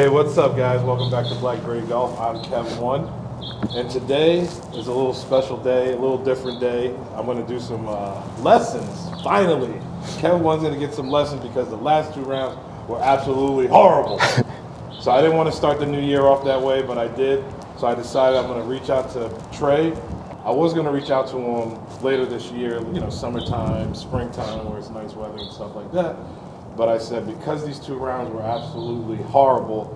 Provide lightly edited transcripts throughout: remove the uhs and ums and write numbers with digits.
Hey, what's up, guys? Welcome back to Black Birdie Golf. I'm Kev1, and today is a little special day, a little different day. I'm going to do some lessons. Finally, Kev1's going to get some lessons because the last two rounds were absolutely horrible. So I didn't want to start the new year off that way, but I did. So I decided I'm going to reach out to Trey. I was going to reach out to him later this year, you know, summertime, springtime, where it's nice weather and stuff like that. But I said because these two rounds were absolutely horrible,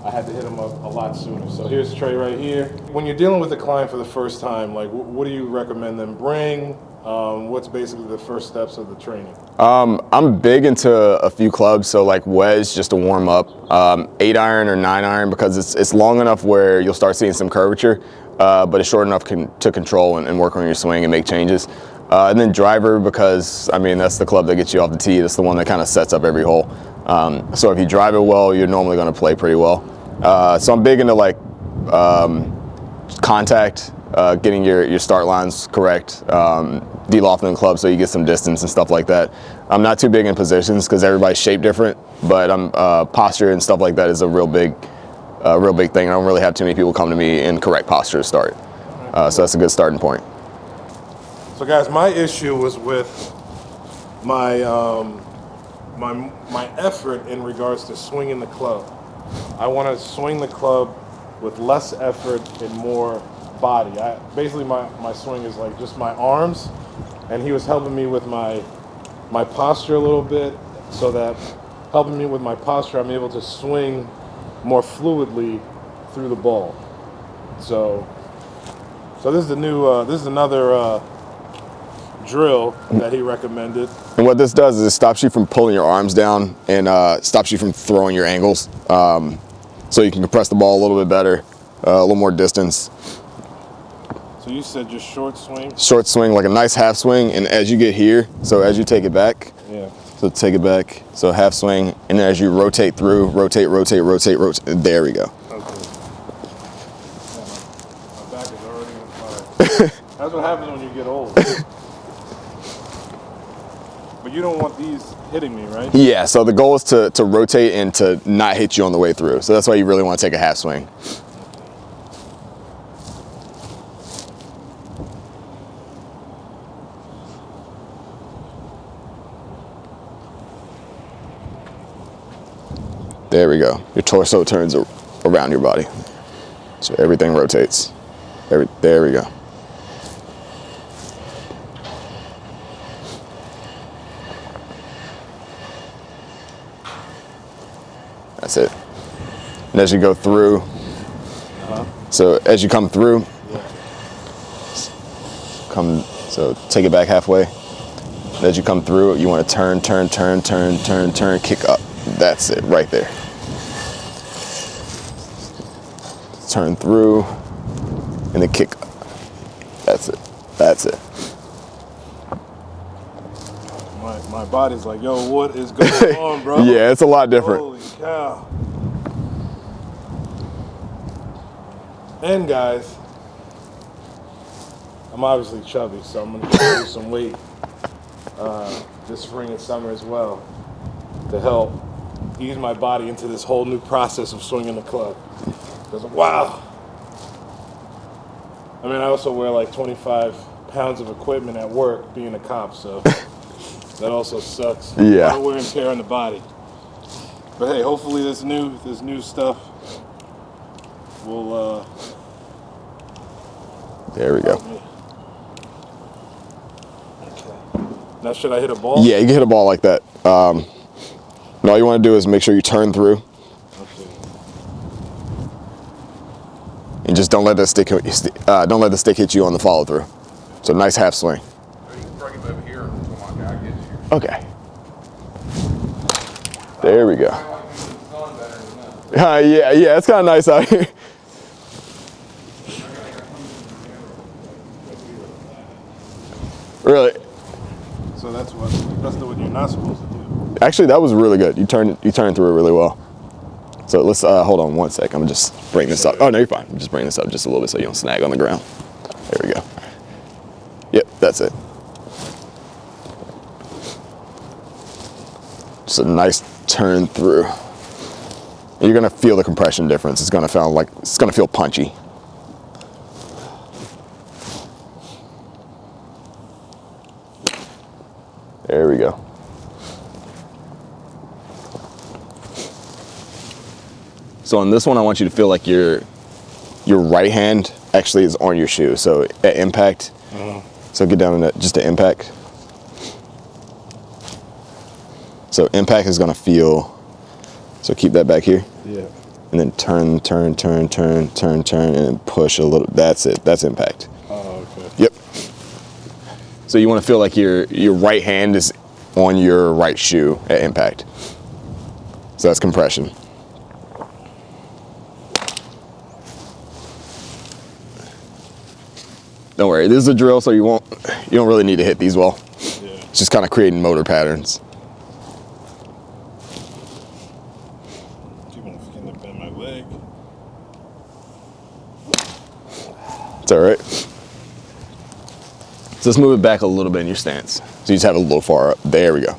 I had to hit him up a lot sooner. So here's Trey right here. When you're dealing with a client for the first time, like what do you recommend them bring? What's basically the first steps of the training? I'm big into a few clubs, so like wedge just to warm up, 8-iron or 9-iron because it's long enough where you'll start seeing some curvature, but it's short enough to control and work on your swing and make changes. And then driver because, I mean, that's the club that gets you off the tee. That's the one that kind of sets up every hole. So if you drive it well, you're normally going to play pretty well. So I'm big into like contact, getting your start lines correct, de-lofting the club so you get some distance and stuff like that. I'm not too big in positions because everybody's shaped different, but posture and stuff like that is a real big thing. I don't really have too many people come to me in correct posture to start. So that's a good starting point. So guys, my issue was with my my effort in regards to swinging the club. I want to swing the club with less effort and more body. Basically my swing is like just my arms, and he was helping me with my posture a little bit, so that helping me with my posture, I'm able to swing more fluidly through the ball. So this is the new this is another drill that he recommended. And what this does is it stops you from pulling your arms down and stops you from throwing your angles, so you can compress the ball a little bit better, a little more distance. So you said just short swing? Short swing, like a nice half swing, and as you get here, so as you take it back, yeah. So take it back, so half swing, and then as you rotate through, rotate, there we go. Okay. My back is already on fire. That's what happens when you get old. But you don't want these hitting me, right? Yeah, so the goal is to rotate and to not hit you on the way through. So that's why you really want to take a half swing. There we go. Your torso turns around your body. So everything rotates. There we go. That's it. And as you go through, so as you come through, so take it back halfway. And as you come through, you want to turn, kick up. That's it, right there. Turn through, and then kick up. That's it. My body's like, yo, what is going on, bro? Yeah, it's a lot different. Holy cow. And guys, I'm obviously chubby, so I'm gonna lose some weight this spring and summer as well to help ease my body into this whole new process of swinging the club. Because wow. I mean, I also wear like 25 pounds of equipment at work being a cop, so that also sucks. Yeah. A lot of wear and tear on the body. But hey, hopefully this new stuff will there we go. Okay. Now should I hit a ball? Yeah, you can hit a ball like that. And all you want to do is make sure you turn through. Okay. And just don't let the stick hit you on the follow through. So nice half swing. You can bring him over here until my guy gets here. Okay. There we go. I like using the sun better than that. Yeah, it's kind of nice out here. Really? So that's what you're not supposed to do. Actually, that was really good. You turned through it really well. So let's hold on one sec. I'm gonna just bring this up. Oh no, you're fine. I'm just bringing this up just a little bit so you don't snag on the ground. There we go. Yep, that's it. Just a nice turn through. And you're gonna feel the compression difference. It's gonna feel punchy. There we go. So on this one, I want you to feel like your right hand actually is on your shoe. So at impact, so get down to just the impact. So impact is gonna feel, so keep that back here. Yeah. And then turn, and then push a little. That's it, that's impact. Oh, okay. Yep. So you wanna feel like your right hand is on your right shoe at impact. So that's compression. Don't worry, this is a drill, so you don't really need to hit these well. Yeah. It's just kind of creating motor patterns. Keep on forgetting to bend my leg. It's all right. So let's move it back a little bit in your stance. So you just have it a little far up. There we go.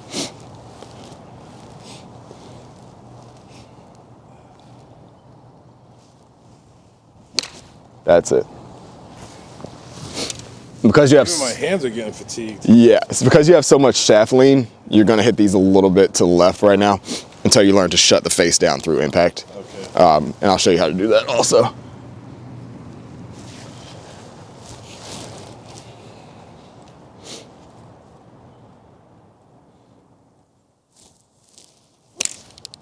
That's it. Because you have, Even my hands are getting fatigued. yeah, it's because you have so much shaft lean, you're gonna hit these a little bit to the left right now until you learn to shut the face down through impact. Okay. And I'll show you how to do that also.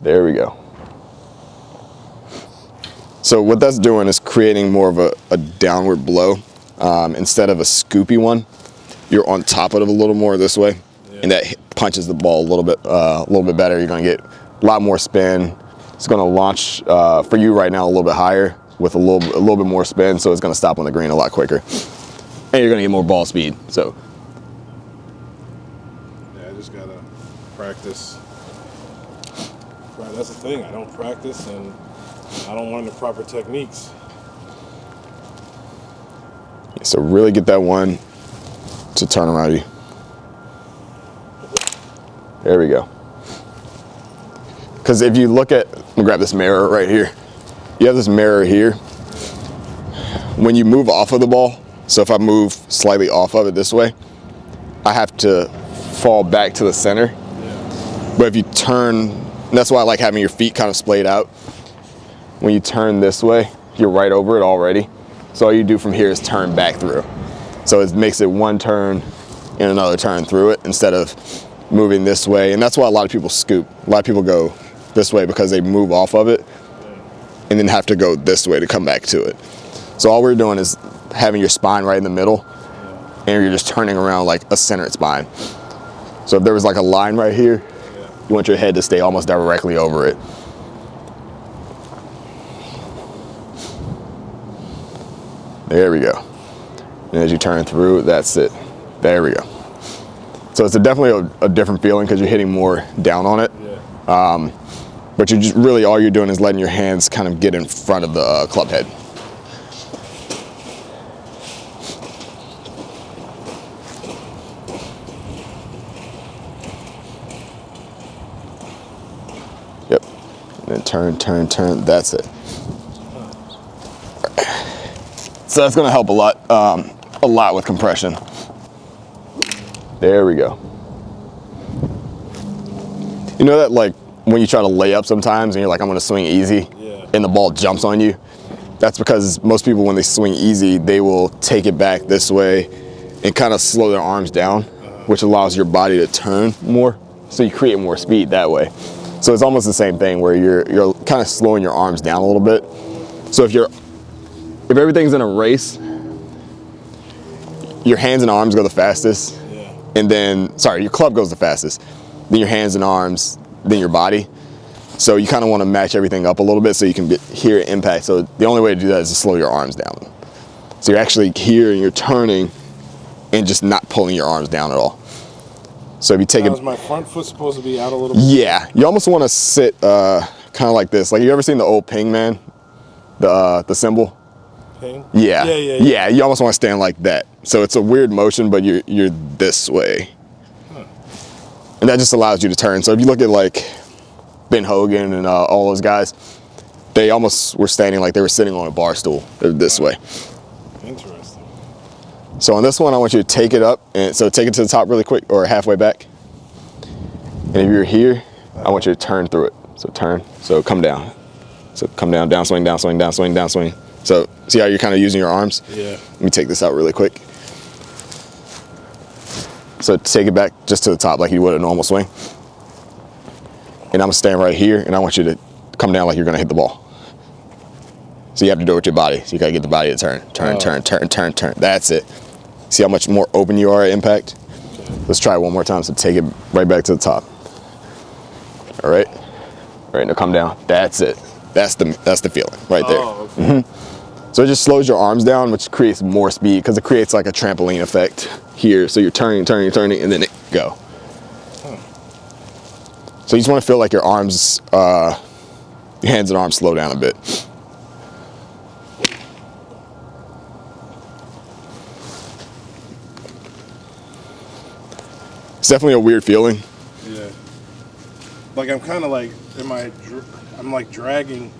There we go. So what that's doing is creating more of a downward blow. Instead of a scoopy one, you're on top of it a little more this way, and that punches the ball a little bit better. You're gonna get a lot more spin. It's gonna launch for you right now a little bit higher with a little bit more spin, so it's gonna stop on the green a lot quicker, and you're gonna get more ball speed. So Yeah, I just gotta practice. Right, that's the thing. I don't practice, and I don't learn the proper techniques. so really get that one to turn around you. There we go. Because if you look at, let me grab this mirror right here. You have this mirror here. When you move off of the ball, so if I move slightly off of it this way, I have to fall back to the center. But if you turn, and that's why I like having your feet kind of splayed out. When you turn this way, you're right over it already. So all you do from here is turn back through. So it makes it one turn and another turn through it instead of moving this way. And that's why a lot of people scoop. A lot of people go this way because they move off of it and then have to go this way to come back to it. So all we're doing is having your spine right in the middle, and you're just turning around like a centered spine. So if there was like a line right here, you want your head to stay almost directly over it. There we go. And as you turn through, that's it. There we go. So it's definitely a different feeling because you're hitting more down on it. Yeah. But you're just really, all you're doing is letting your hands kind of get in front of the club head. Yep. And then turn, that's it. So that's gonna help a lot with compression. There we go. You know that like when you try to lay up sometimes and you're like, I'm gonna swing easy, and the ball jumps on you? That's because most people, when they swing easy, they will take it back this way and kind of slow their arms down, which allows your body to turn more. So you create more speed that way. So it's almost the same thing where you're kind of slowing your arms down a little bit. So if everything's in a race, your hands and arms go the fastest, and then, sorry, your club goes the fastest, then your hands and arms, then your body. So you kind of want to match everything up a little bit so you can hear impact. So the only way to do that is to slow your arms down. So you're actually here and you're turning and just not pulling your arms down at all. So if you take it, is my front foot supposed to be out a little bit? Yeah, you almost want to sit kind of like this. Like, you ever seen the old ping man, the symbol? Ping? Yeah. Yeah. You almost want to stand like that. So it's a weird motion, but you're this way. And that just allows you to turn. So if you look at like Ben Hogan and all those guys, they almost were standing like they were sitting on a bar stool. They're this way. Interesting. So on this one, I want you to take it up, and so take it to the top really quick, or halfway back. And if you're here, I want you to turn through it. So turn, so come down. So come down, downswing, downswing, downswing, downswing. So see how you're kind of using your arms? Yeah. Let me take this out really quick. So take it back just to the top like you would a normal swing. And I'm gonna stand right here, and I want you to come down like you're gonna hit the ball. So you have to do it with your body. So you gotta get the body to turn, turn, turn, turn, turn, turn. That's it. See how much more open you are at impact? Let's try it one more time. So take it right back to the top. All right. All right, now come down. That's it. That's the feeling right there. Oh, okay. So it just slows your arms down, which creates more speed because it creates like a trampoline effect here. So you're turning, turning, turning, and then it go. So you just want to feel like your arms, your hands and arms slow down a bit. It's definitely a weird feeling. Yeah. Like I'm kind of like, I'm like dragging.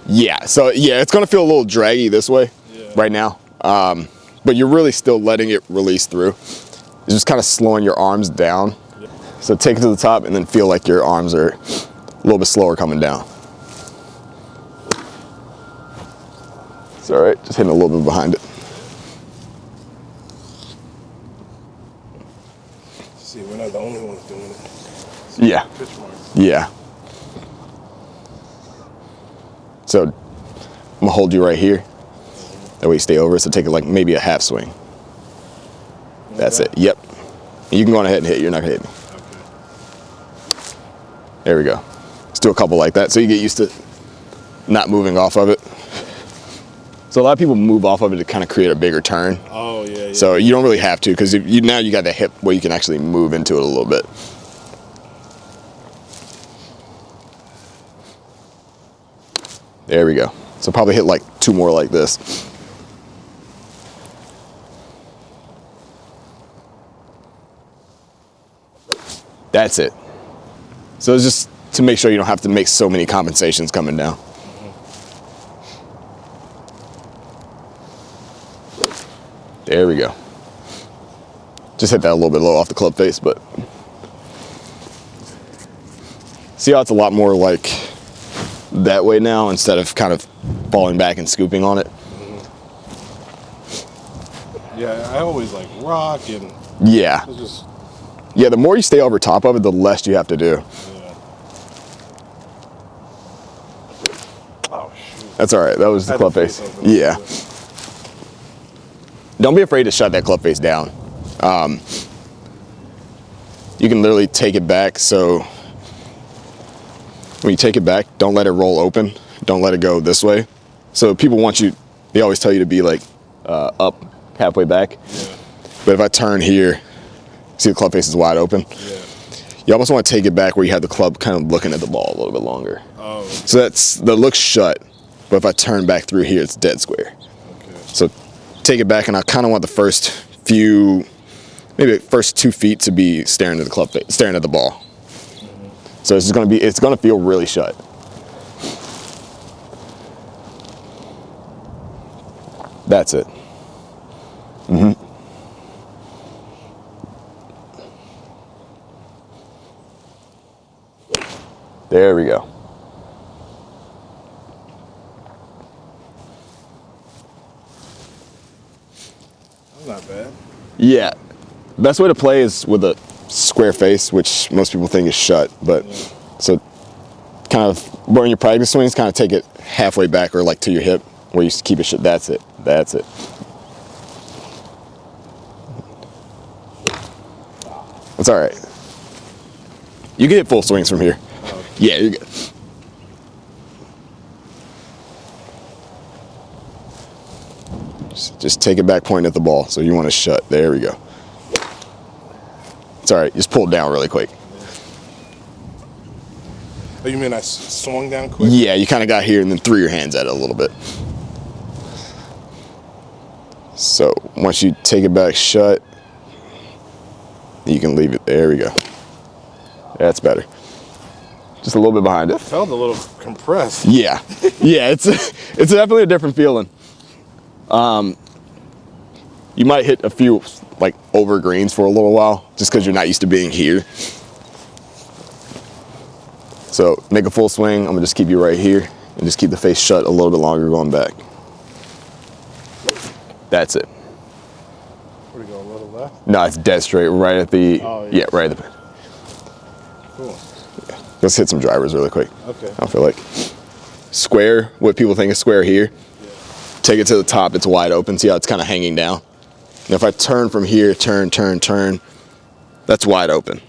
Yeah, so yeah, it's gonna feel a little draggy this way right now. But you're really still letting it release through. It's just kind of slowing your arms down. Yeah. So take it to the top and then feel like your arms are a little bit slower coming down. It's all right, just hitting a little bit behind it. See, we're not the only ones doing it. Yeah. Pitch marks. Yeah. So I'm gonna hold you right here. That way you stay over. So take it like maybe a half swing. That's it. Yep. You can go on ahead and hit. You're not gonna hit me. Okay. There we go. Let's do a couple like that so you get used to not moving off of it. So a lot of people move off of it to kind of create a bigger turn. Oh, yeah, yeah. So you don't really have to because now you got the hip where you can actually move into it a little bit. There we go. So probably hit like 2 more like this. That's it. So it's just to make sure you don't have to make so many compensations coming down. There we go. Just hit that a little bit low off the club face, but see how it's a lot more like that way now instead of kind of falling back and scooping on it. Yeah, I always like rock and Yeah. it's just, Yeah, the more you stay over top of it, the less you have to do. yeah. Oh, shoot. That's all right. That was the Had club the face. face open. Yeah. Don't be afraid to shut that club face down. You can literally take it back. So when you take it back, don't let it roll open. Don't let it go this way. So people want you, they always tell you to be like up halfway back. Yeah. But if I turn here, see the club face is wide open. Yeah. You almost want to take it back where you have the club kind of looking at the ball a little bit longer. Oh, okay. So that looks shut. But if I turn back through here, it's dead square. Okay. So take it back, and I kind of want the first few, maybe the first 2 feet to be staring at the club face, staring at the ball. So it's gonna feel really shut. That's it. There we go. That's not bad. Yeah. Best way to play is with a square face, which most people think is shut. But so kind of when your practice swings, kind of take it halfway back or like to your hip where you keep it shut. That's it. That's it. That's all right. You can hit full swings from here. Yeah, you're good. Just take it back, point at the ball. So you want to shut. There we go. It's all right. Just pull it down really quick. Oh, you mean I swung down quick? Yeah, you kind of got here and then threw your hands at it a little bit. So once you take it back shut, you can leave it. There we go. That's better. just a little bit behind it. Felt a little compressed. Yeah, yeah, it's definitely a different feeling. You might hit a few like over greens for a little while, just because you're not used to being here. So make a full swing. I'm gonna just keep you right here and just keep the face shut a little bit longer going back. That's it. Where do you go, a little left? No, it's dead straight, right at the, yeah, right at the, cool. yeah. Let's hit some drivers really quick. Okay. I feel like square, what people think is square here, take it to the top, it's wide open. See how it's kind of hanging down? And if I turn from here, turn, that's wide open.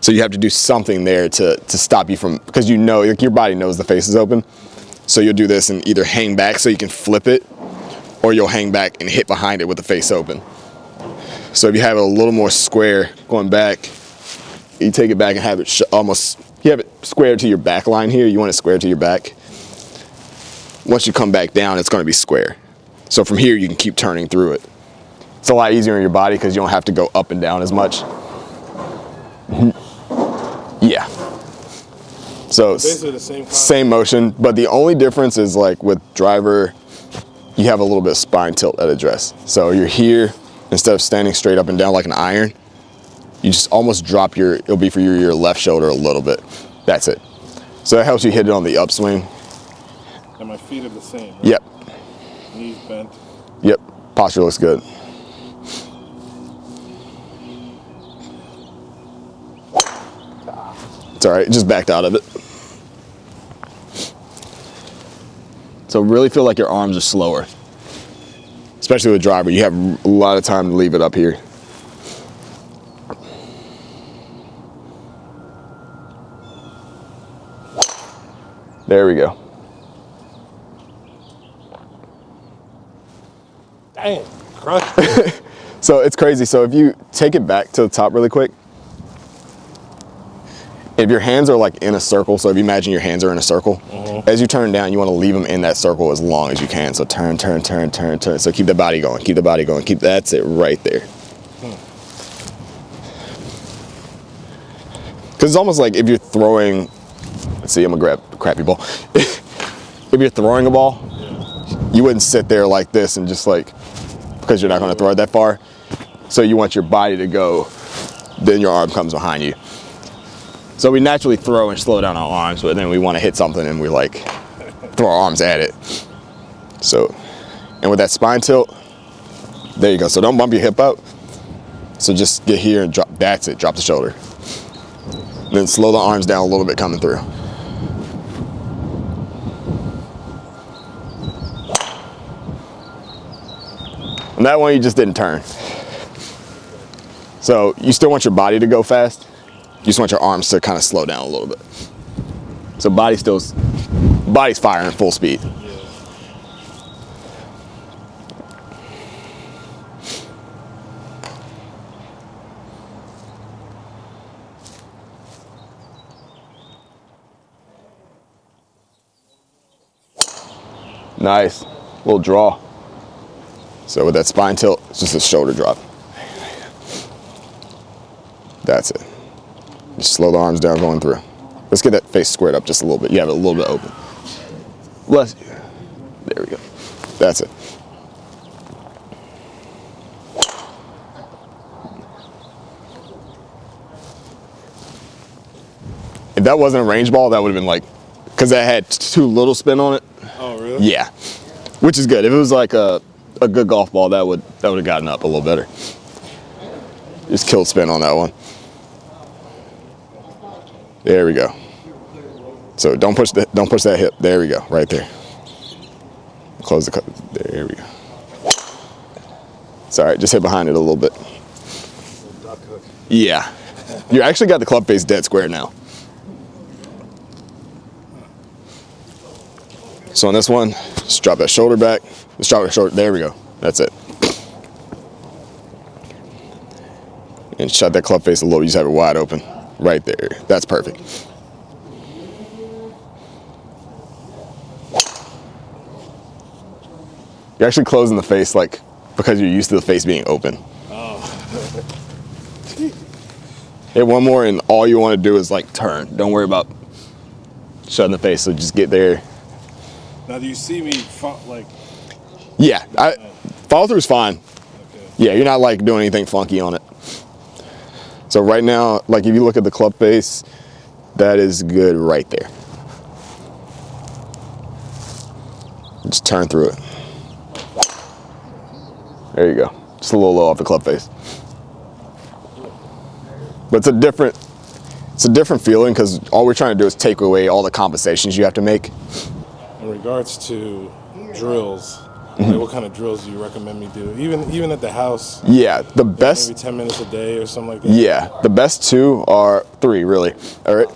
So you have to do something there to stop you from, because you know, like your body knows the face is open. So you'll do this and either hang back so you can flip it, or you'll hang back and hit behind it with the face open. So if you have it a little more square going back, you take it back and have it almost, you have it square to your back line here. You want it square to your back. Once you come back down, it's going to be square. So from here, you can keep turning through it. It's a lot easier on your body because you don't have to go up and down as much. Yeah. So Basically the same concept. Same motion, but the only difference is like with driver, you have a little bit of spine tilt at address. So you're here, instead of standing straight up and down like an iron, you just almost drop it'll be for your left shoulder a little bit. That's it. So that helps you hit it on the upswing. And my feet are the same, right? Yep. Knees bent. Yep. Posture looks good. It's all right, just backed out of it. So really feel like your arms are slower. Especially with driver, you have a lot of time to leave it up here. There we go. Dang, crushed. So it's crazy. So if you take it back to the top really quick, if your hands are like in a circle, so if you imagine your hands are in a circle, as you turn down, you want to leave them in that circle as long as you can. So turn. So keep the body going, that's it right there. Because it's almost like if you're throwing, let's see, I'm gonna grab the crappy ball. If you're throwing a ball, you wouldn't sit there like this and just like, because you're not gonna throw it that far. So you want your body to go, then your arm comes behind you. So we naturally throw and slow down our arms, but then we want to hit something and we like throw our arms at it. So, and with that spine tilt, there you go. So don't bump your hip out. So just get here and drop, that's it, drop the shoulder. Then slow the arms down a little bit coming through. And that one you just didn't turn. So you still want your body to go fast. You just want your arms to kind of slow down a little bit. So body's firing full speed. Nice, little draw. So with that spine tilt, it's just a shoulder drop. That's it. Just slow the arms down going through. Let's get that face squared up just a little bit. You have it a little bit open. There we go. That's it. If that wasn't a range ball, that would have been like, because that had too little spin on it. Oh, really? Yeah, which is good. If it was like a good golf ball, that would have gotten up a little better. Just killed spin on that one. There we go. So don't push that hip. There we go, right there. Close the cut. There we go. It's all right. Just hit behind it a little bit. Duck hook. Yeah, you actually got the club face dead square now. So on this one, just drop that shoulder back. Just drop that shoulder. There we go. That's it. And shut that club face a little. You just have it wide open. Right there. That's perfect. You're actually closing the face like because you're used to the face being open. Oh. Hit one more and all you want to do is like turn. Don't worry about shut in the face. So just get there. Now, do you see me Yeah, follow through is fine. Okay. Yeah, you're not like doing anything funky on it. So right now, like if you look at the club face, that is good right there. Just turn through it. There you go. Just a little low off the club face. But it's a different feeling because all we're trying to do is take away all the compensations you have to make. In regards to drills, like what kind of drills do you recommend me do? Even at the house? Yeah, the best. Maybe 10 minutes a day or something like that? Yeah, the best three really. All right.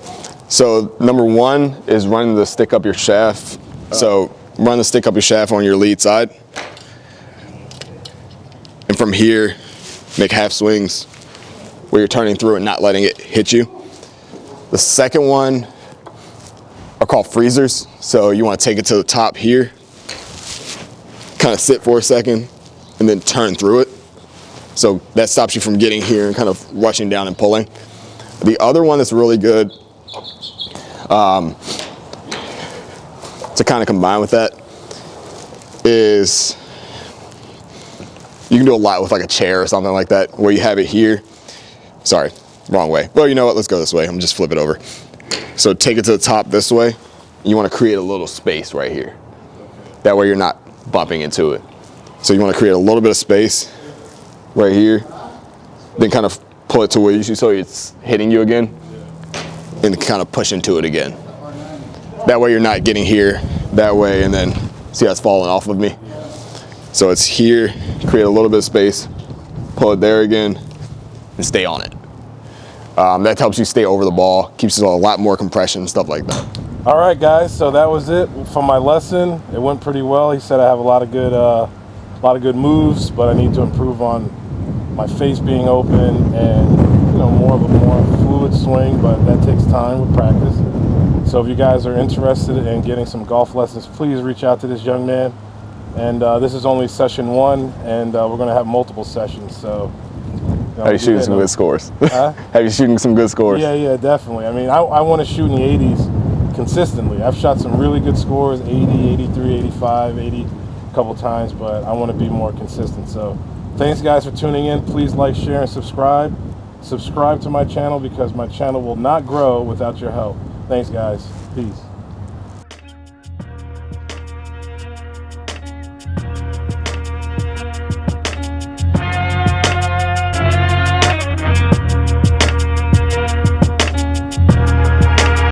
So number one is running the stick up your shaft. So run the stick up your shaft on your lead side. And from here, make half swings where you're turning through and not letting it hit you. The second one are called freezers. So you want to take it to the top here, kind of sit for a second, and then turn through it. So that stops you from getting here and kind of rushing down and pulling. The other one that's really good to kind of combine with that is you can do a lot with like a chair or something like that where you have it here. Sorry, wrong way. Well, you know what? Let's go this way. I'm just flip it over. So take it to the top this way. You want to create a little space right here. That way you're not bumping into it. So you want to create a little bit of space right here. Then kind of pull it to where you see so it's hitting you again. And kind of push into it again. That way you're not getting here that way and then see how it's falling off of me. So it's here, create a little bit of space, pull it there again, and stay on it. That helps you stay over the ball, keeps it a lot more compression, stuff like that. All right, guys. So that was it for my lesson. It went pretty well. He said I have a lot of good moves, but I need to improve on my face being open and more fluid swing. But that takes time with practice. So if you guys are interested in getting some golf lessons, please reach out to this young man. And this is only session 1, and we're going to have multiple sessions. So. Have you shooting some good scores? Huh? Have you shooting some good scores? Yeah, definitely. I mean, I want to shoot in the 80s consistently. I've shot some really good scores, 80, 83, 85, 80 a couple times, but I want to be more consistent. So thanks, guys, for tuning in. Please like, share, and subscribe. Subscribe to my channel because my channel will not grow without your help. Thanks, guys. Peace.